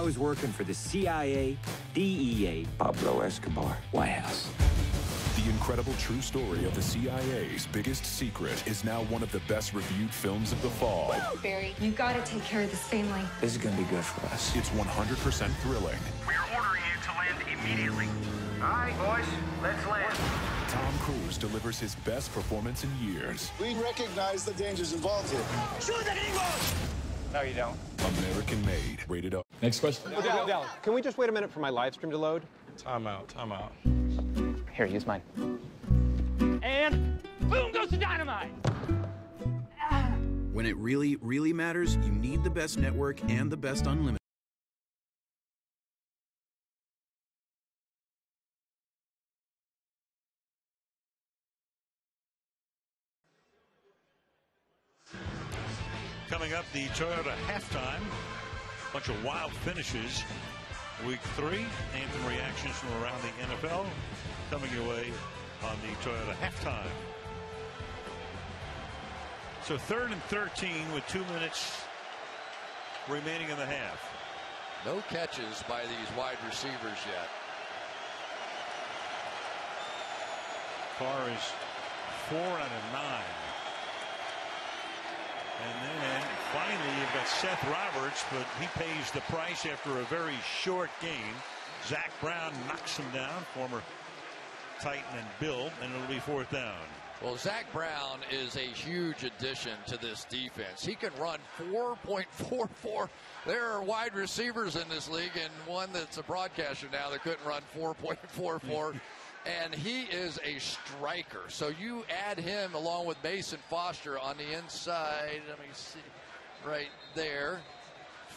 I was working for the CIA, DEA, Pablo Escobar, White House. The incredible true story of the CIA's biggest secret is now one of the best reviewed films of the fall. Barry, you gotta take care of this family. This is gonna be good for us. It's 100% thrilling. We're ordering you to land immediately. All right, boys, let's land. Tom Cruise delivers his best performance in years. We recognize the dangers involved here. Shoot the English! No, you don't. American made. Rated R. Next question. Dal, can we just wait a minute for my live stream to load? Time out. Here, use mine. And boom goes the dynamite! When it really, really matters, you need the best network and the best unlimited. Coming up, the Toyota halftime. Bunch of wild finishes. Week 3, anthem reactions from around the NFL coming your way on the Toyota halftime. So 3rd and 13 with 2 minutes remaining in the half. No catches by these wide receivers yet. Carr is 4 out of 9. And then finally you've got Seth Roberts, but he pays the price after a very short game. Zach Brown knocks him down, former Titan and Bill, and it'll be 4th down. Well, Zach Brown is a huge addition to this defense. He can run 4.44. There are wide receivers in this league, and one that's a broadcaster now that couldn't run 4.44. And he is a striker. So you add him along with Mason Foster on the inside. Let me see. Right there.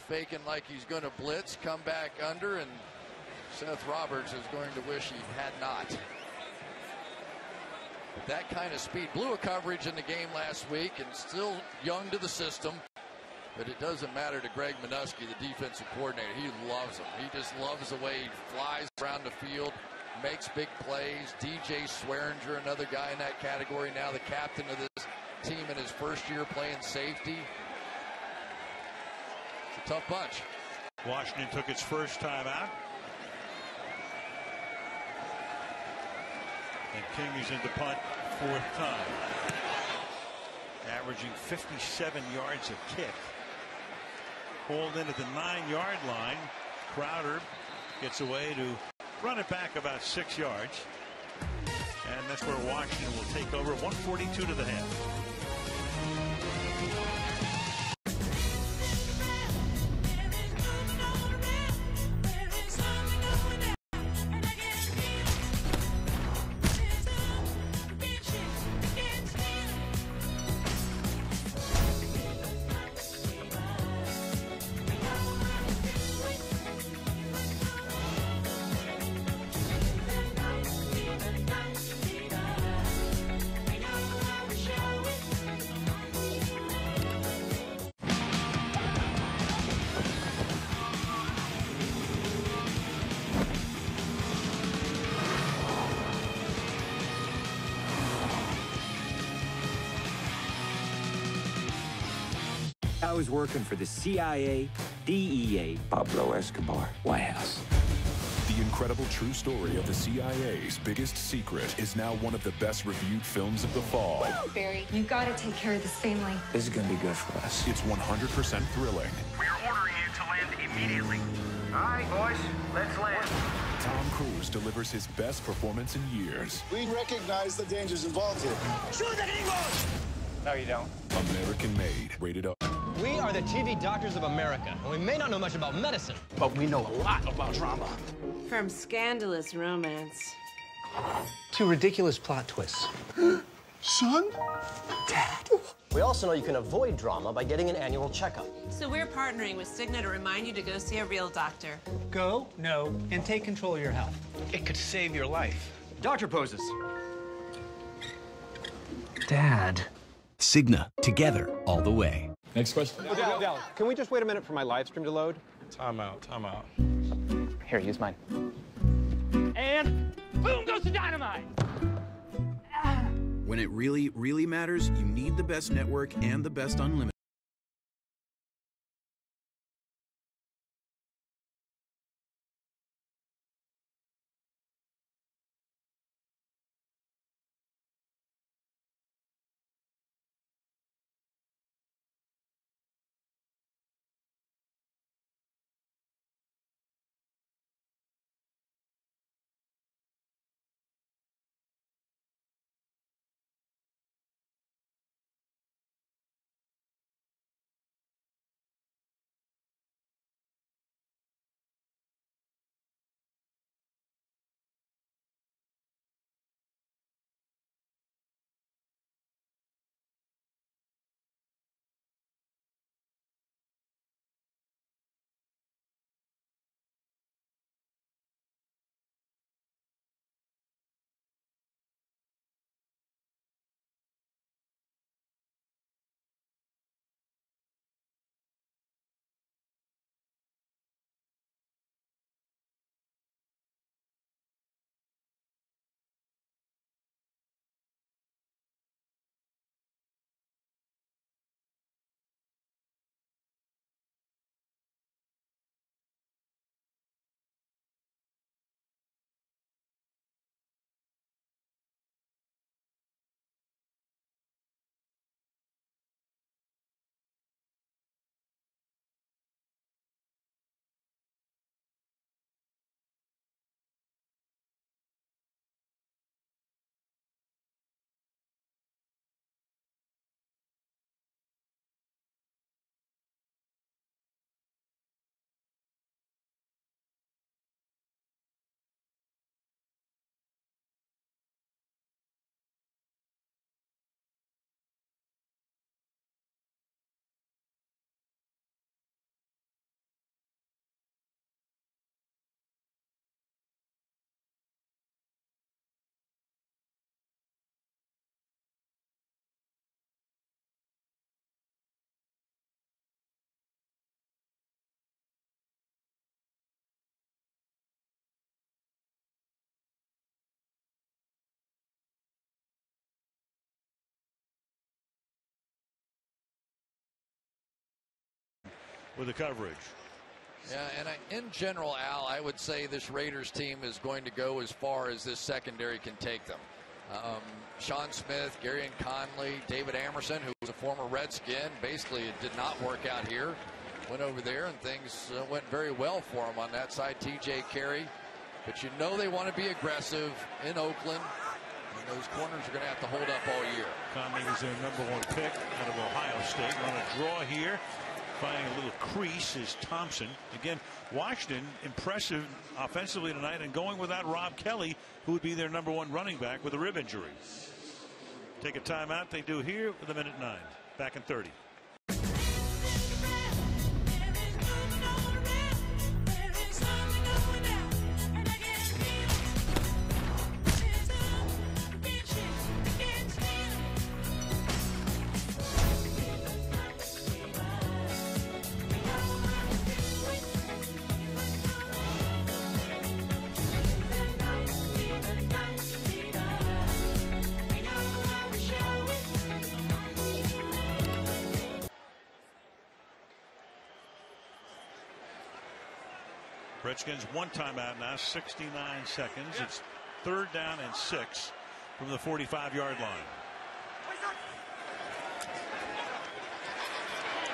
Faking like he's going to blitz. Come back under. And Seth Roberts is going to wish he had not. That kind of speed. Blew a coverage in the game last week and still young to the system. But it doesn't matter to Greg Minuski, the defensive coordinator. He loves him. He just loves the way he flies around the field. Makes big plays. DJ Swearinger, another guy in that category, now the captain of this team in his first year playing safety. It's a tough bunch. Washington took its first time out. And King is into punt 4th time. Averaging 57 yards a kick. Hauled in at the 9-yard line. Crowder gets away to run it back about 6 yards. And that's where Washington will take over. 142 to the half. I was working for the CIA, DEA, Pablo Escobar, White House. The incredible true story of the CIA's biggest secret is now one of the best reviewed films of the fall. Barry, you gotta take care of this family. This is gonna be good for us. It's 100% thrilling. We're ordering you to land immediately. All right, boys, let's land. Tom Cruise delivers his best performance in years. We recognize the dangers involved here. Shoot the English! No, you don't. American made. Rated R. We are the TV doctors of America, and we may not know much about medicine, but we know a lot about drama. From scandalous romance to ridiculous plot twists. Son? Dad. We also know you can avoid drama by getting an annual checkup. So we're partnering with Cigna to remind you to go see a real doctor. Go, know, and take control of your health. It could save your life. Doctor poses. Dad. Cigna. Together. All the way. Next question. Dal, can we just wait a minute for my live stream to load? Time out. Here, use mine. And boom goes the dynamite! When it really, really matters, you need the best network and the best unlimited. with the coverage. Yeah, and in general, Al, I would say this Raiders team is going to go as far as this secondary can take them. Sean Smith, Garyon Conley, David Amerson, who was a former Redskin, basically it did not work out here. Went over there and things went very well for him on that side. TJ Carey. But you know they want to be aggressive in Oakland. And those corners are going to have to hold up all year. Conley was their #1 pick out of Ohio State. On a draw here. Finding a little crease is Thompson. Again, Washington impressive offensively tonight and going without Rob Kelly, who would be their #1 running back with a rib injury. Take a timeout. They do here with 1:09. Back in 30. Redskins 1 timeout now, 69 seconds. It's 3rd down and 6 from the 45-yard line.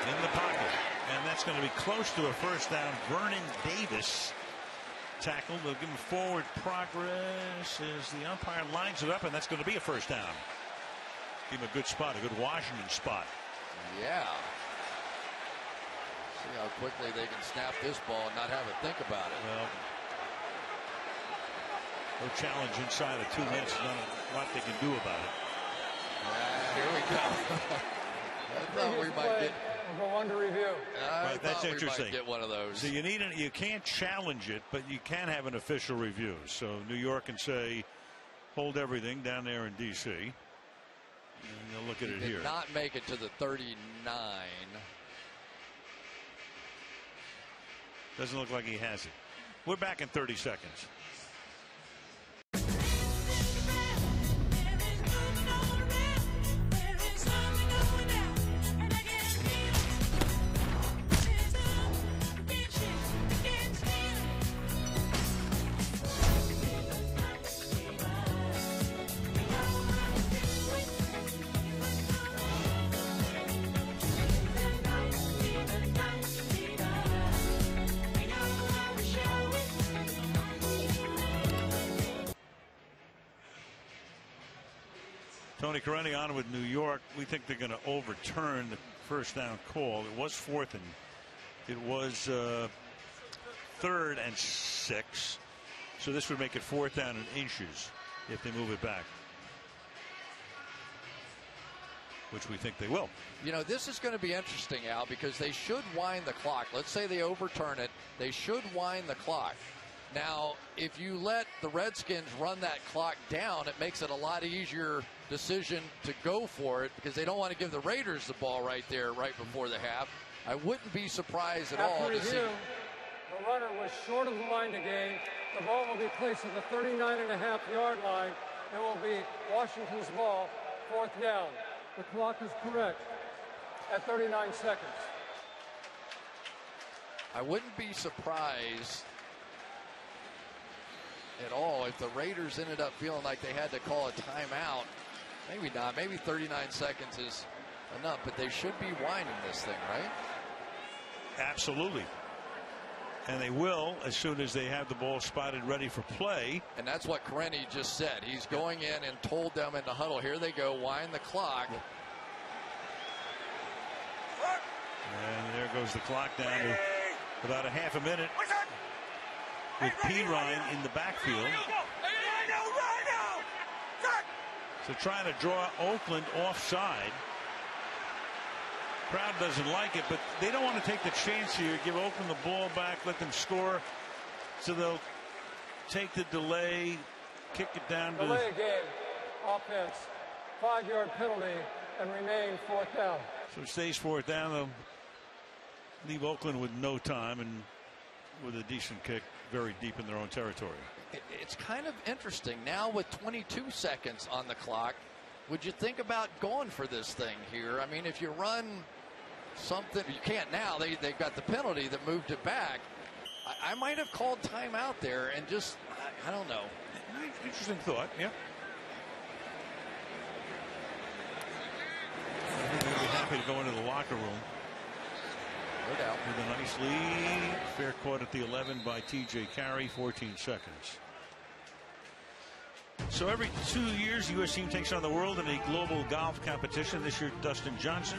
In the pocket, and that's going to be close to a first down. Vernon Davis tackled. They'll give him forward progress as the umpire lines it up, and that's going to be a first down. Give him a good spot, a good Washington spot. Yeah. See how quickly they can snap this ball and not have to think about it. Well, no challenge inside of 2 minutes. Not a lot they can do about it. Here we go. I thought we might get. We'll go under review. Right, that's interesting. We might get one of those. So you can't challenge it, but you can have an official review. So New York can say, hold everything down there in D.C. And you'll look at it here. Did not make it to the 39. Doesn't look like he has it. We're back in 30 seconds. Tony Correni on with New York. We think they're going to overturn the first down call. It was 4th and it was 3rd and 6. So this would make it 4th down in inches if they move it back, which we think they will. You know, this is going to be interesting, Al, because they should wind the clock. Let's say they overturn it. They should wind the clock. Now, if you let the Redskins run that clock down, it makes it a lot easier decision to go for it because they don't want to give the Raiders the ball right there right before the half. I wouldn't be surprised at all to see. The runner was short of the line to gain. The ball will be placed at the 39.5-yard line. It will be Washington's ball, 4th down. The clock is correct at 39 seconds. I wouldn't be surprised at all if the Raiders ended up feeling like they had to call a timeout. Maybe not. Maybe 39 seconds is enough, but they should be winding this thing, right? Absolutely. And they will as soon as they have the ball spotted ready for play. And that's what Correni just said. He's going in and told them in the huddle, here they go, wind the clock. And there goes the clock down to about a half a minute with Pirine in the backfield. So trying to draw Oakland offside. Crowd doesn't like it, but they don't want to take the chance here. Give Oakland the ball back, let them score. So they'll take the delay, kick it down to delay game, offense, 5-yard penalty, and remain 4th down. So it stays 4th down. They'll leave Oakland with no time and with a decent kick very deep in their own territory. It's kind of interesting now with 22 seconds on the clock. Would you think about going for this thing here? I mean, if you run something. You can't now. They got the penalty that moved it back. I might have called timeout there and just, I don't know. Interesting thought, yeah. I think they'll be happy to go into the locker room. No doubt. With a nice lead. Fair caught at the 11 by T.J. Carey, 14 seconds. So every 2 years, the U.S. team takes on the world in a global golf competition. This year, Dustin Johnson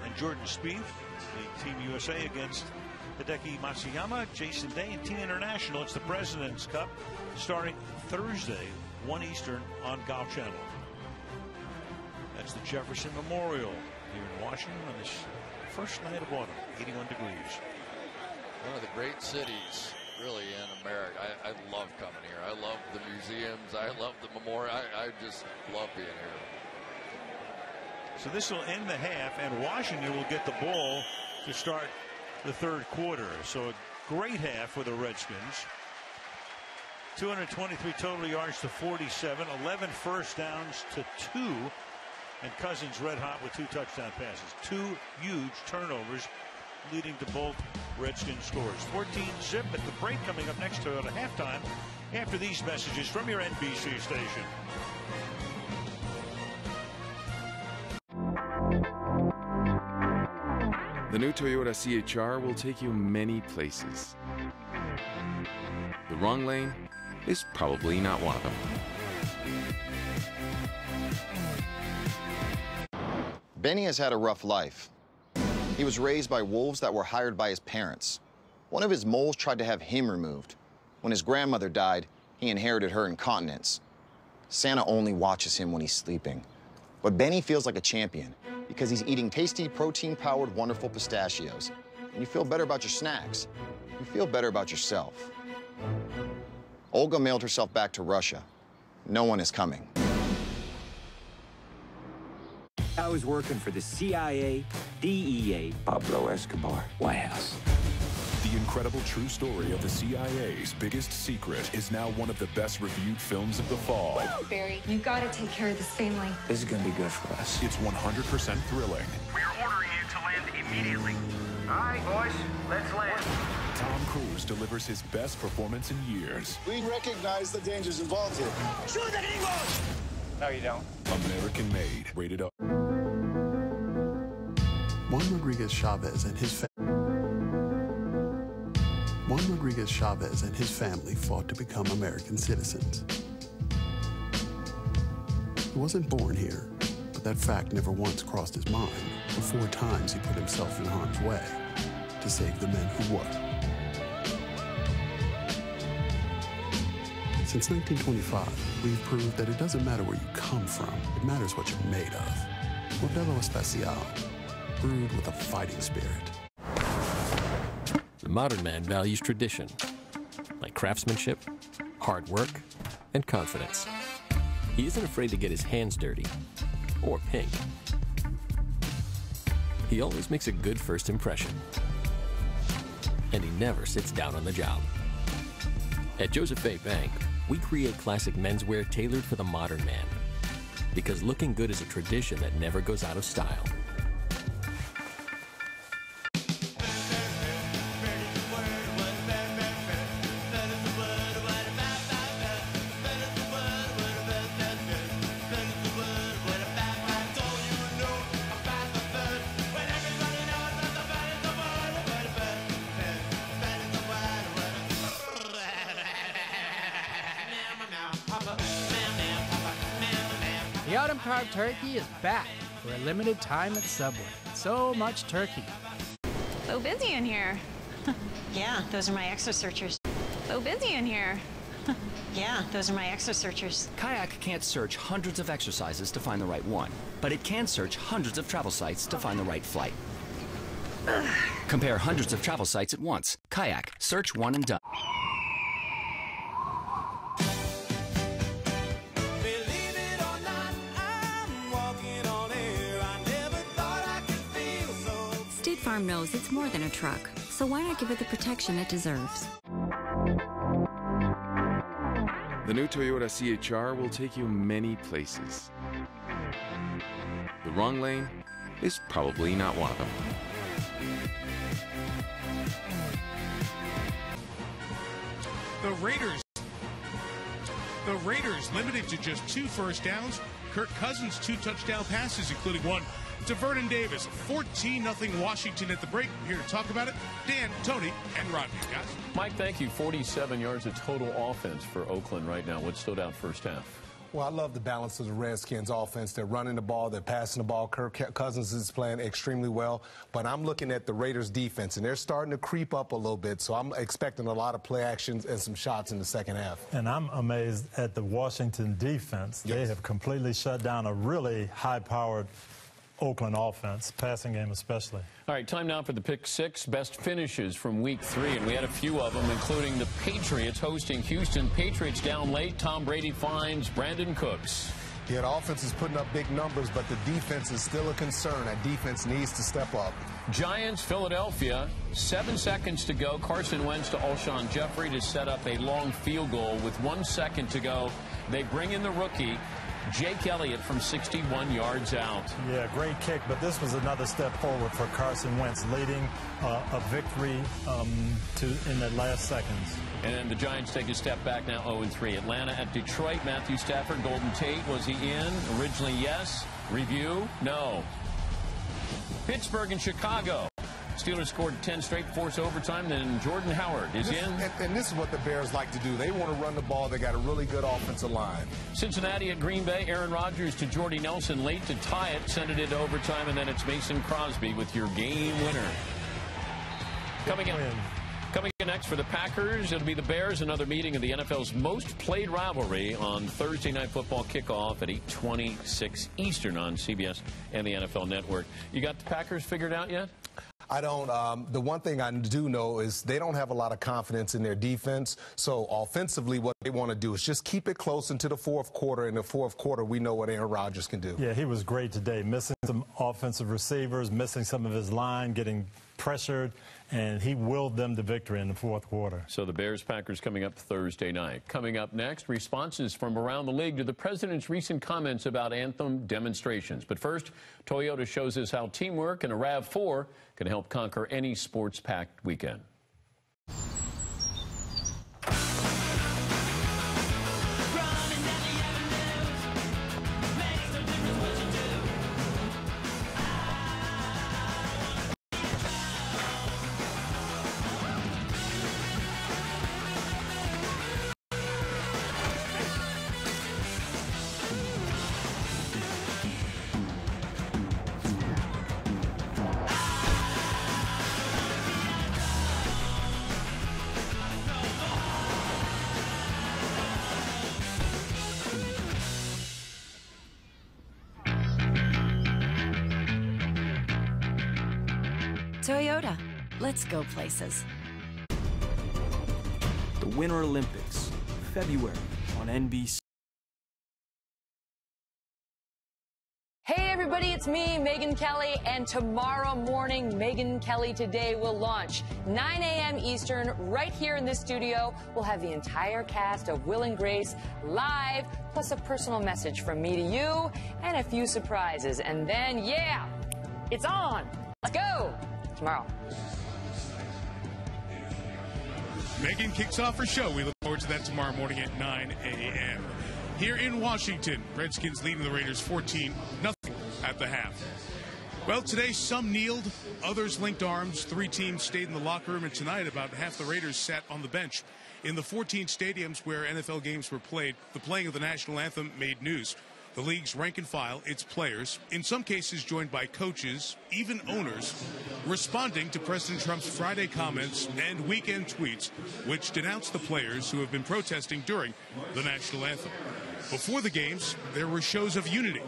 and Jordan Spieth, the Team USA against Hideki Matsuyama, Jason Day, and Team International. It's the President's Cup starting Thursday, 1 Eastern on Golf Channel. That's the Jefferson Memorial here in Washington on this first night of autumn, 81 degrees. One of the great cities, really, in America. I love coming here. I love the museums. I love the memorial. I just love being here. So this will end the half, and Washington will get the ball to start the third quarter. So a great half for the Redskins. 223 total yards to 47, 11 first downs to 2, and Cousins red hot with 2 touchdown passes. 2 huge turnovers leading to both Redskins scores. 14-zip at the break, coming up next to at halftime after these messages from your NBC station. The new Toyota CHR will take you many places. The wrong lane is probably not one of them. Benny has had a rough life. He was raised by wolves that were hired by his parents. One of his moles tried to have him removed. When his grandmother died, he inherited her incontinence. Santa only watches him when he's sleeping. But Benny feels like a champion because he's eating tasty, protein-powered, wonderful pistachios. And you feel better about your snacks. You feel better about yourself. Olga mailed herself back to Russia. No one is coming. I was working for the CIA, DEA, Pablo Escobar, White House. The incredible true story of the CIA's biggest secret is now one of the best reviewed films of the fall. Barry, you gotta take care of this family. This is gonna be good for us. It's 100% thrilling. We are ordering you to land immediately. All right, boys, let's land. Tom Cruise delivers his best performance in years. We recognize the dangers involved here. Shoot the gringos! No, you don't. American made, rated R. Juan Rodriguez Chavez and his family fought to become American citizens. He wasn't born here, but that fact never once crossed his mind. The 4 times he put himself in harm's way to save the men who were. Since 1925, we've proved that it doesn't matter where you come from, it matters what you're made of. Modelo Especial, brewed with a fighting spirit. The modern man values tradition, like craftsmanship, hard work, and confidence. He isn't afraid to get his hands dirty, or pink. He always makes a good first impression, and he never sits down on the job. At Joseph A. Bank, we create classic menswear tailored for the modern man, because looking good is a tradition that never goes out of style. The Autumn Carved Turkey is back for a limited time at Subway. So much turkey. So busy in here. Yeah, those are my exo searchers. So busy in here. Yeah, those are my exo searchers. Kayak can't search hundreds of exercises to find the right one, but it can search hundreds of travel sites to find the right flight. Compare hundreds of travel sites at once. Kayak, search one and done. State Farm knows it's more than a truck, so why not give it the protection it deserves? The new Toyota CHR will take you many places. The wrong lane is probably not one of them. The Raiders limited to just 2 first downs. Kirk Cousins 2 touchdown passes, including one to Vernon Davis. 14-0 Washington at the break. Here to talk about it, Dan, Tony, and Rodney, guys. Mike, thank you. 47 yards of total offense for Oakland right now. What stood out first half? Well, I love the balance of the Redskins offense. They're running the ball, they're passing the ball. Kirk Cousins is playing extremely well. But I'm looking at the Raiders defense, and they're starting to creep up a little bit. So I'm expecting a lot of play actions and some shots in the second half. And I'm amazed at the Washington defense. Yes. They have completely shut down a really high-powered Oakland offense, passing game especially. All right, time now for the Pick 6 best finishes from Week 3, and we had a few of them, including the Patriots hosting Houston. Patriots down late. Tom Brady finds Brandon Cooks. Yeah, the offense is putting up big numbers, but the defense is still a concern. That defense needs to step up. Giants, Philadelphia, 7 seconds to go. Carson Wentz to Alshon Jeffrey to set up a long field goal with 1 second to go. They bring in the rookie, Jake Elliott, from 61 yards out. Yeah, great kick, but this was another step forward for Carson Wentz, leading a victory in the last seconds. And the Giants take a step back now, 0-3. Atlanta at Detroit. Matthew Stafford, Golden Tate, was he in? Originally, yes. Review, no. Pittsburgh and Chicago. Steelers scored 10 straight, force overtime, then Jordan Howard is in. And this is what the Bears like to do. They want to run the ball. They got a really good offensive line. Cincinnati at Green Bay. Aaron Rodgers to Jordy Nelson late to tie it, send it into overtime, and then it's Mason Crosby with your game winner. Coming in next for the Packers, it'll be the Bears, another meeting of the NFL's most played rivalry on Thursday Night Football kickoff at 8:26 Eastern on CBS and the NFL Network. You got the Packers figured out yet? I don't. The one thing I do know is they don't have a lot of confidence in their defense. So offensively, what they want to do is just keep it close into the fourth quarter. In the fourth quarter, we know what Aaron Rodgers can do. Yeah, he was great today, missing some offensive receivers, missing some of his line, getting pressured, and he willed them to victory in the fourth quarter. So the Bears-Packers coming up Thursday night. Coming up next, responses from around the league to the president's recent comments about anthem demonstrations. But first, Toyota shows us how teamwork and a RAV4 can help conquer any sports-packed weekend. Toyota, let's go places. The Winter Olympics, February on NBC. Hey everybody, it's me, Megyn Kelly, and tomorrow morning, Megyn Kelly Today will launch. 9 a.m. Eastern, right here in this studio. We'll have the entire cast of Will and Grace live, plus a personal message from me to you, and a few surprises. And then, yeah, it's on. Let's go. Tomorrow. Megyn kicks off her show. We look forward to that tomorrow morning at 9 a.m. Here in Washington, Redskins leading the Raiders 14-0 at the half. Well, today some kneeled, others linked arms. 3 teams stayed in the locker room, and tonight about half the Raiders sat on the bench. In the 14 stadiums where NFL games were played, the playing of the national anthem made news. The league's rank and file, its players, in some cases joined by coaches, even owners, responding to President Trump's Friday comments and weekend tweets, which denounced the players who have been protesting during the national anthem. Before the games, there were shows of unity.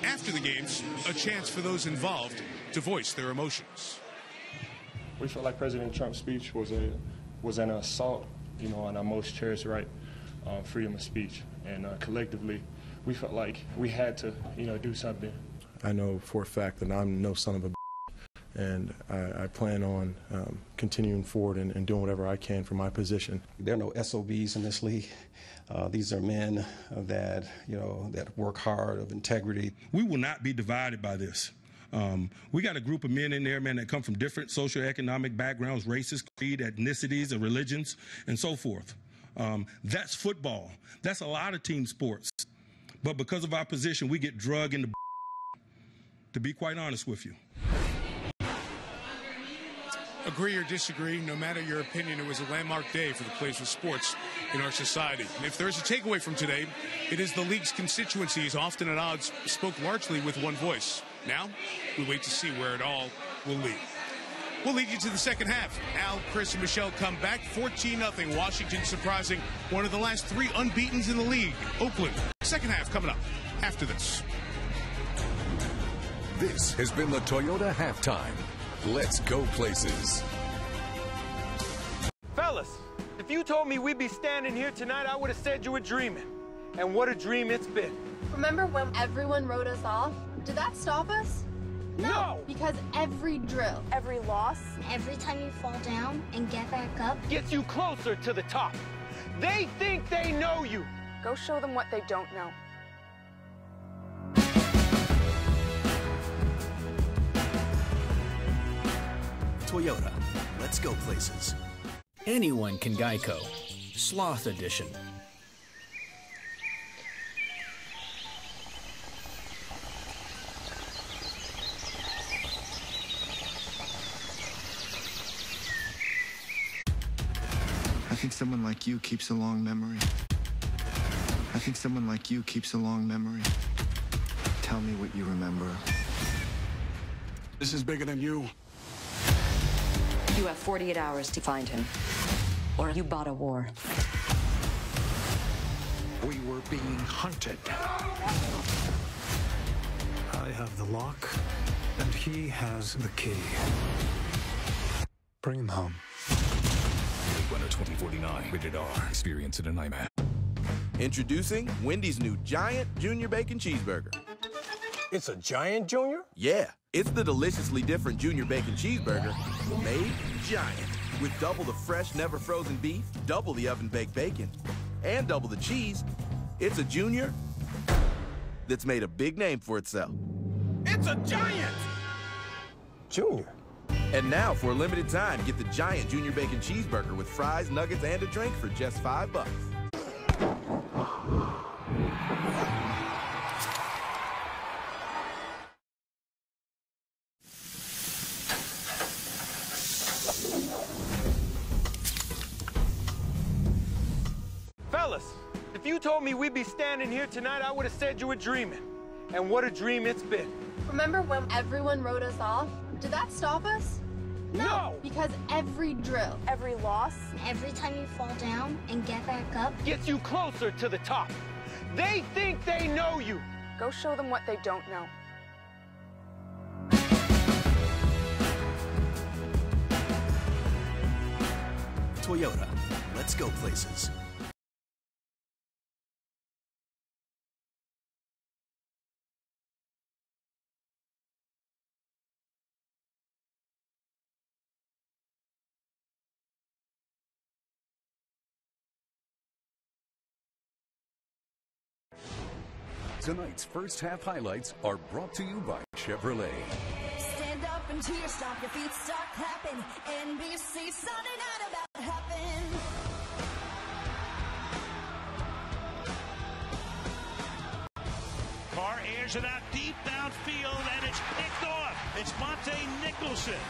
After the games, a chance for those involved to voice their emotions. We felt like President Trump's speech was an assault, on our most cherished right, freedom of speech, and collectively, we felt like we had to, do something. I know for a fact that I'm no son of a and I plan on continuing forward and doing whatever I can for my position. There are no SOBs in this league. These are men that, that work hard, of integrity. We will not be divided by this. We got a group of men in there, man, that come from different socioeconomic backgrounds, races, creed, ethnicities, and religions, and so forth. That's football. That's a lot of team sports. But because of our position, we get drugged into, to be quite honest with you. Agree or disagree, no matter your opinion, it was a landmark day for the players of sports in our society. And if there is a takeaway from today, it is the league's constituencies, often at odds, spoke largely with one voice. Now, we wait to see where it all will lead. We'll lead you to the second half. Al, Chris, and Michelle come back 14-0. Washington surprising one of the last 3 unbeatens in the league. Oakland. Second half coming up after this. This has been the Toyota Halftime. Let's go places. Fellas, if you told me we'd be standing here tonight, I would have said you were dreaming. And what a dream it's been. Remember when everyone wrote us off? Did that stop us? No! Because every drill, every loss, every time you fall down and get back up, gets you closer to the top. They think they know you. Go show them what they don't know. Toyota, let's go places. Anyone can Geico. Sloth Edition. I think someone like you keeps a long memory. I think someone like you keeps a long memory. Tell me what you remember. This is bigger than you. You have 48 hours to find him, or you bought a war. We were being hunted. I have the lock, and he has the key. Bring him home. Runner 2049, rated R. Experience it in IMAX. Introducing Wendy's new Giant Junior Bacon Cheeseburger. It's a Giant Junior? Yeah, it's the deliciously different Junior Bacon Cheeseburger made giant. With double the fresh, never frozen beef, double the oven-baked bacon, and double the cheese. It's a Junior that's made a big name for itself. It's a Giant! Junior. And now, for a limited time, get the Giant Junior Bacon Cheeseburger with fries, nuggets, and a drink for just $5. Fellas, if you told me we'd be standing here tonight, I would have said you were dreaming. And what a dream it's been. Remember when everyone wrote us off? Did that stop us? No! Because every drill, every loss, every time you fall down and get back up, gets you closer to the top. They think they know you. Go show them what they don't know. Toyota, let's go places. Tonight's first half highlights are brought to you by Chevrolet. Stand up and cheer, stomp your feet, start clapping. NBC Sunday night about to happen. Carr airs it out deep downfield, and it's picked off. It's Monte Nicholson.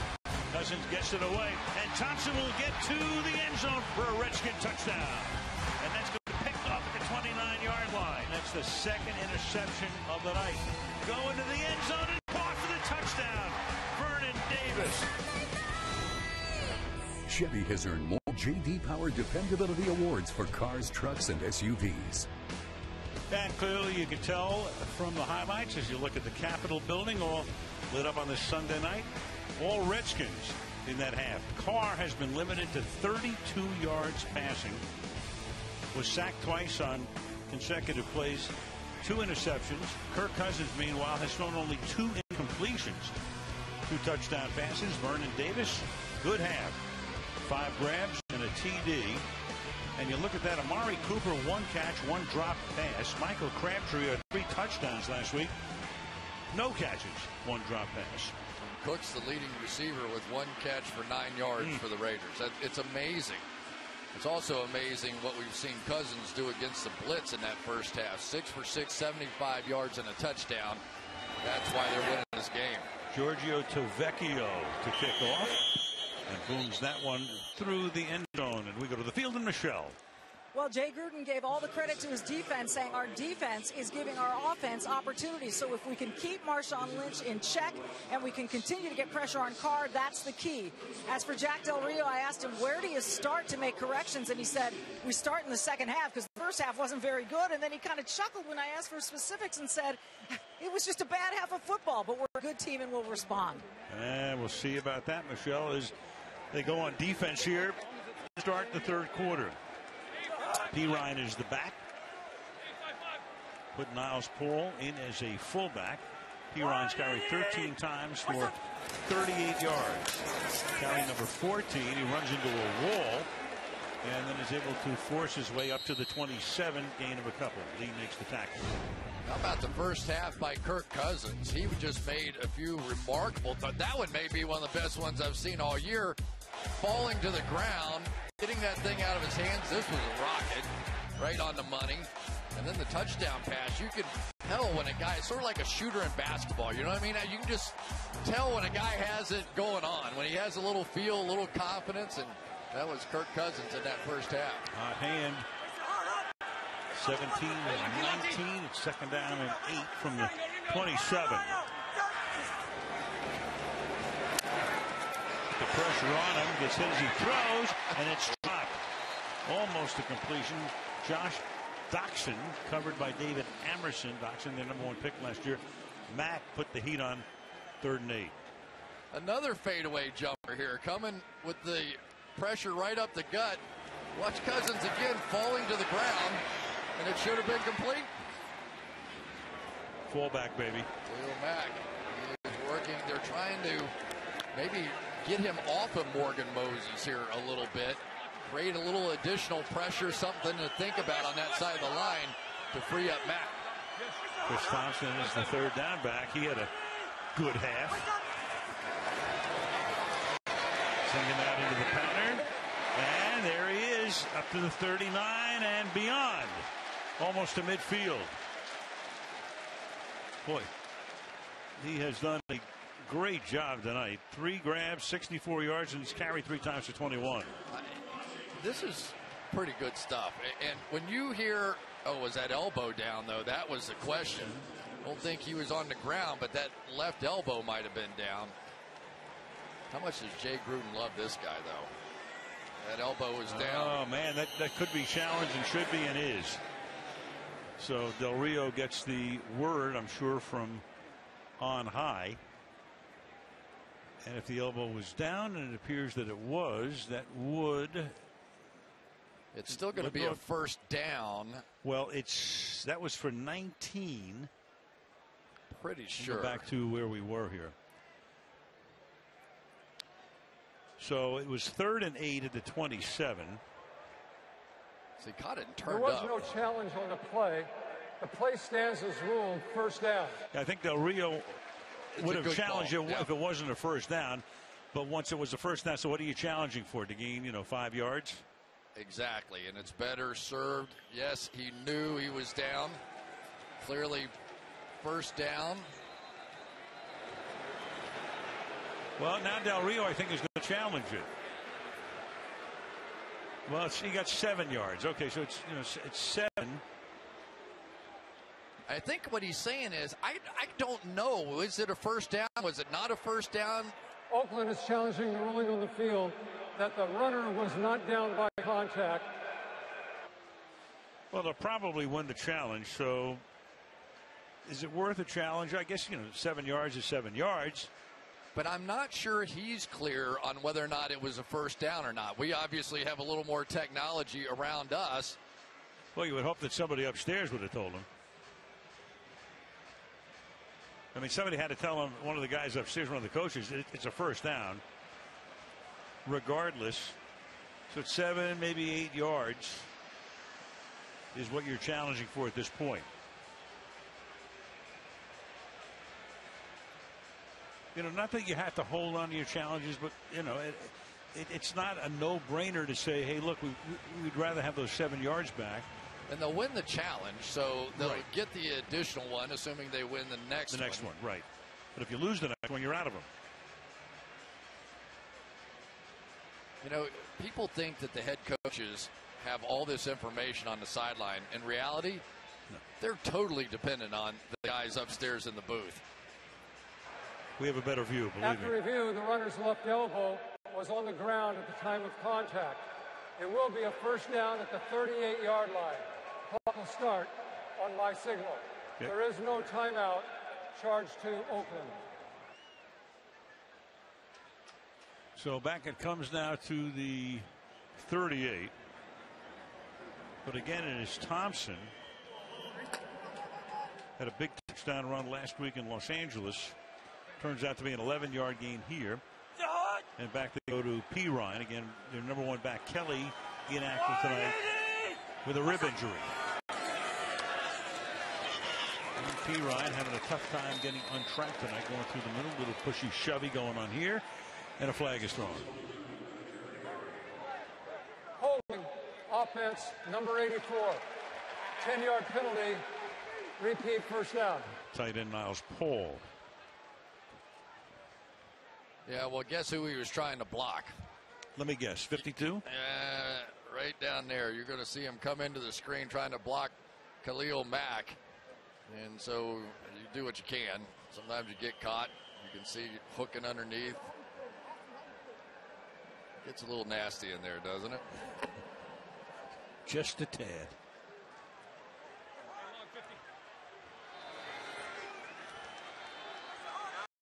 Cousins gets it away, and Thompson will get to the end zone for a Redskin touchdown. And that's going to be picked off at the 29-yard line. That's the second interception of the night. Going to the end zone and caught for the touchdown. Vernon Davis. Chevy has earned more J.D. Power dependability awards for cars, trucks, and SUVs. And clearly you can tell from the highlights as you look at the Capitol building all lit up on this Sunday night. All Redskins in that half. Carr has been limited to 32 yards passing. Was sacked twice on consecutive plays. 2 interceptions. Kirk Cousins, meanwhile, has thrown only 2 incompletions. 2 touchdown passes. Vernon Davis, good half. 5 grabs and a TD. And you look at that, Amari Cooper, 1 catch, 1 drop pass. Michael Crabtree had 3 touchdowns last week. No catches, 1 drop pass. Cook's the leading receiver with 1 catch for 9 yards for the Raiders. It's amazing It's also amazing what we've seen Cousins do against the blitz in that first half. 6 for 6, 75 yards and a touchdown. That's why they're winning this game. Giorgio Tovecchio to kick off. And booms that one through the end zone. And we go to the field, and Michelle. Well, Jay Gruden gave all the credit to his defense, saying our defense is giving our offense opportunities. So if we can keep Marshawn Lynch in check and we can continue to get pressure on Carr, that's the key. As for Jack Del Rio, I asked him, where do you start to make corrections? And he said, we start in the second half, because the first half wasn't very good. And then he kind of chuckled when I asked for specifics and said, it was just a bad half of football, but we're a good team and we'll respond. And we'll see about that, Michelle, as they go on defense here to start the third quarter. P. Ryan is the back. Put Niles Paul in as a fullback. P. Ryan's carried 13 times for 38 yards. Carry number 14. He runs into a wall and then is able to force his way up to the 27, gain of a couple. Lee makes the tackle. How about the first half by Kirk Cousins? He just made a few remarkable, but that one may be one of the best ones I've seen all year. Falling to the ground, getting that thing out of his hands. This was a rocket, right on the money. And then the touchdown pass, you can tell when a guy, it's sort of like a shooter in basketball, you know what I mean? You can just tell when a guy has it going on, when he has a little feel, a little confidence, and that was Kirk Cousins in that first half. Hot hand. 17-19. It's second down and 8 from the 27. The pressure on him, gets hit as he throws, and it's dropped. Almost a completion. Josh Doxson covered by David Amerson. Doxson, their number 1 pick last year. Mack put the heat on 3rd and 8. Another fadeaway jumper here, coming with the pressure right up the gut. Watch Cousins again falling to the ground, and it should have been complete. Fullback, baby. Khalil Mack is working. They're trying to maybe get him off of Morgan Moses here a little bit. Create a little additional pressure, something to think about on that side of the line to free up Mack. Chris Thompson is the 3rd down back. He had a good half. Sending out into the pattern. And there he is, up to the 39 and beyond. Almost to midfield. Boy, he has done a great job tonight. 3 grabs, 64 yards, and he's carried 3 times for 21. This is pretty good stuff. And when you hear, oh, was that elbow down, though? That was the question. I don't think he was on the ground, but that left elbow might have been down. How much does Jay Gruden love this guy, though? That elbow was down. Oh, man, that could be challenged and should be and is. So Del Rio gets the word, I'm sure, from on high. And if the elbow was down, and it appears that it was, that would... It's still going to be a first down. Well, that was for 19. Pretty sure. Go back to where we were here. So it was 3rd and 8 at the 27. So he caught it and turned up. There was no challenge on the play. The play stands as ruled, first down. I think Del Rio would have challenged it if it wasn't a first down. But once it was a first down, so what are you challenging for? To gain, 5 yards? Exactly, and it's better served. Yes, he knew he was down. Clearly, first down. Well, now Del Rio, I think, is going to challenge it. Well, he got 7 yards. Okay, so it's 7. I think what he's saying is, I don't know. Is it a first down? Was it not a first down? Oakland is challenging the ruling on the field that the runner was not down by contact. Well, they'll probably win the challenge. So is it worth a challenge? I guess, 7 yards is 7 yards. But I'm not sure he's clear on whether or not it was a first down or not. We obviously have a little more technology around us. Well, you would hope that somebody upstairs would have told him. I mean, somebody had to tell him, one of the guys upstairs, one of the coaches, it's a first down. Regardless. So it's 7, maybe 8 yards is what you're challenging for at this point. Not that you have to hold on to your challenges, but, it's not a no-brainer to say, hey, look, we'd rather have those 7 yards back. And they'll win the challenge, so they'll get the additional one, assuming they win the next one. The next one, right. But if you lose the next one, you're out of them. You know, people think that the head coaches have all this information on the sideline. In reality, they're totally dependent on the guys upstairs in the booth. We have a better view, believe After me. review, the runner's left elbow was on the ground at the time of contact. It will be a first down at the 38-yard line. Clock will start on my signal. Yep. There is no timeout charged to Oakland. So back it comes now to the 38. But again, it is Thompson. Had a big touchdown run last week in Los Angeles. Turns out to be an 11-yard gain here. And back they go to P. Ryan. Again, their number 1 back, Kelly, inactive tonight with a rib injury. And P. Ryan having a tough time getting on track tonight, going through the middle. Little pushy shovey going on here. And a flag is thrown. Holding, offense, number 84. 10-yard penalty, repeat first down. Tight end Niles Paul. Yeah, well, guess who he was trying to block? Let me guess, 52? Right down there. You're going to see him come into the screen trying to block Khalil Mack. And so you do what you can. Sometimes you get caught. You can see hooking underneath. Gets a little nasty in there, doesn't it? Just a tad.